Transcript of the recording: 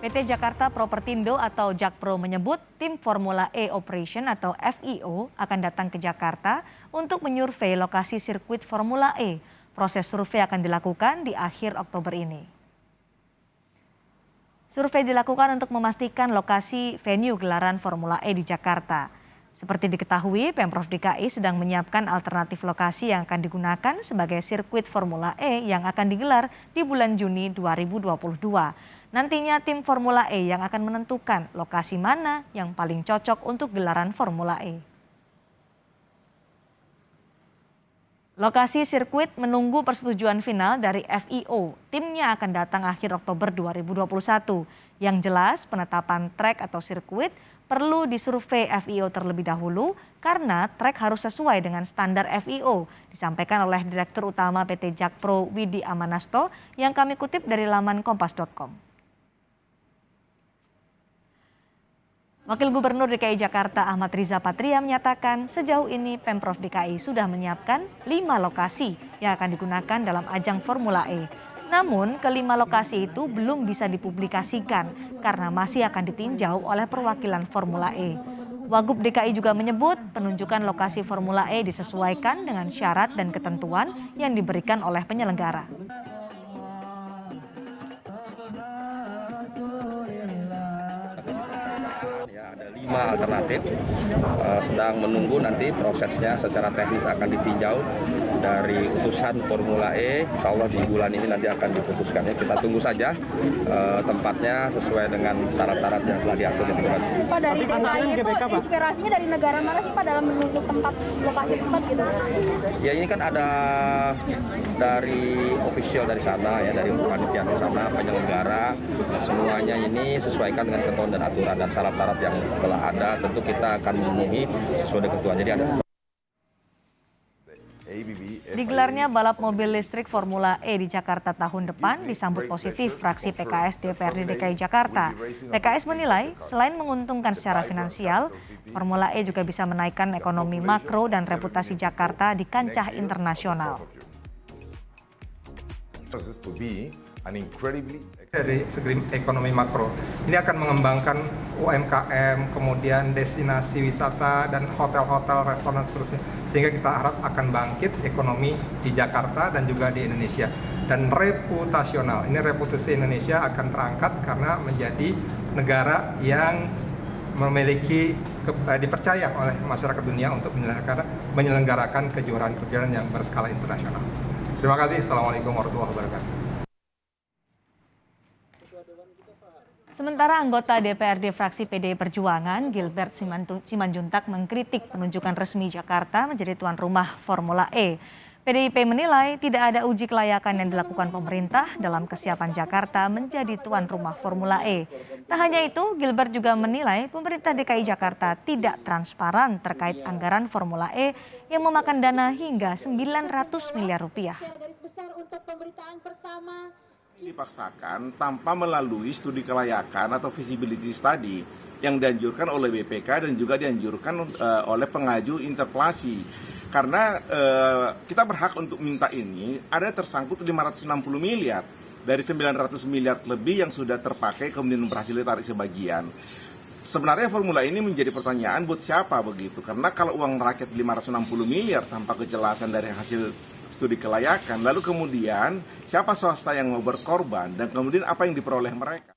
PT Jakarta Propertindo atau Jakpro menyebut tim Formula E Operation atau FIO akan datang ke Jakarta untuk menyurvei lokasi sirkuit Formula E. Proses survei akan dilakukan di akhir Oktober ini. Survei dilakukan untuk memastikan lokasi venue gelaran Formula E di Jakarta. Seperti diketahui, Pemprov DKI sedang menyiapkan alternatif lokasi yang akan digunakan sebagai sirkuit Formula E yang akan digelar di bulan Juni 2022. Nantinya tim Formula E yang akan menentukan lokasi mana yang paling cocok untuk gelaran Formula E. Lokasi sirkuit menunggu persetujuan final dari FIO. Timnya akan datang akhir Oktober 2021. Yang jelas, penetapan trek atau sirkuit perlu disurvei FIO terlebih dahulu karena trek harus sesuai dengan standar FIO, disampaikan oleh Direktur Utama PT Jakpro Widi Amanasto yang kami kutip dari laman kompas.com. Wakil Gubernur DKI Jakarta Ahmad Riza Patria menyatakan sejauh ini Pemprov DKI sudah menyiapkan 5 lokasi yang akan digunakan dalam ajang Formula E. Namun kelima lokasi itu belum bisa dipublikasikan karena masih akan ditinjau oleh perwakilan Formula E. Wagub DKI juga menyebut penunjukan lokasi Formula E disesuaikan dengan syarat dan ketentuan yang diberikan oleh penyelenggara. Ada 5 alternatif, sedang menunggu nanti prosesnya secara teknis akan ditinjau dari utusan Formula E. Insya Allah di bulan ini nanti akan diputuskan. Ya, kita tunggu saja tempatnya sesuai dengan syarat-syarat yang telah diatur. Pak, dari DKI itu inspirasinya dari negara mana sih Pak dalam menunjuk tempat lokasi tempat gitu? Ya ini kan ada dari official dari sana ya, dari panitia di sana, penyelenggara, semuanya ini sesuaikan dengan ketentuan dan aturan dan syarat-syarat yang telah ada. Tentu kita akan memenuhi sesuai dengan ketentuan. Jadi ada. Digelarnya balap mobil listrik Formula E di Jakarta tahun depan disambut positif fraksi PKS DPRD DKI Jakarta. PKS menilai selain menguntungkan secara finansial, Formula E juga bisa menaikkan ekonomi makro dan reputasi Jakarta di kancah internasional. Dari segi ekonomi makro, ini akan mengembangkan UMKM, kemudian destinasi wisata dan hotel-hotel, restoran seterusnya. Sehingga kita harap akan bangkit ekonomi di Jakarta dan juga di Indonesia. Dan reputasional, ini reputasi Indonesia akan terangkat karena menjadi negara yang memiliki dipercaya oleh masyarakat dunia untuk menyelenggarakan kejuaraan-kejuaraan yang berskala internasional. Terima kasih. Assalamualaikum warahmatullahi wabarakatuh. Sementara anggota DPRD fraksi PDI Perjuangan, Gilbert Simanjuntak mengkritik penunjukan resmi Jakarta menjadi tuan rumah Formula E. PDIP menilai tidak ada uji kelayakan yang dilakukan pemerintah dalam kesiapan Jakarta menjadi tuan rumah Formula E. Tak hanya itu, Gilbert juga menilai pemerintah DKI Jakarta tidak transparan terkait anggaran Formula E yang memakan dana hingga 900 miliar rupiah. Dipaksakan tanpa melalui studi kelayakan atau feasibility study yang dianjurkan oleh BPK dan juga dianjurkan oleh pengaju interpelasi. Karena kita berhak untuk minta ini, ada tersangkut 560 miliar dari 900 miliar lebih yang sudah terpakai kemudian berhasil ditarik sebagian. Sebenarnya formula ini menjadi pertanyaan buat siapa begitu, karena kalau uang rakyat 560 miliar tanpa kejelasan dari hasil studi kelayakan, lalu kemudian siapa swasta yang mau berkorban dan kemudian apa yang diperoleh mereka.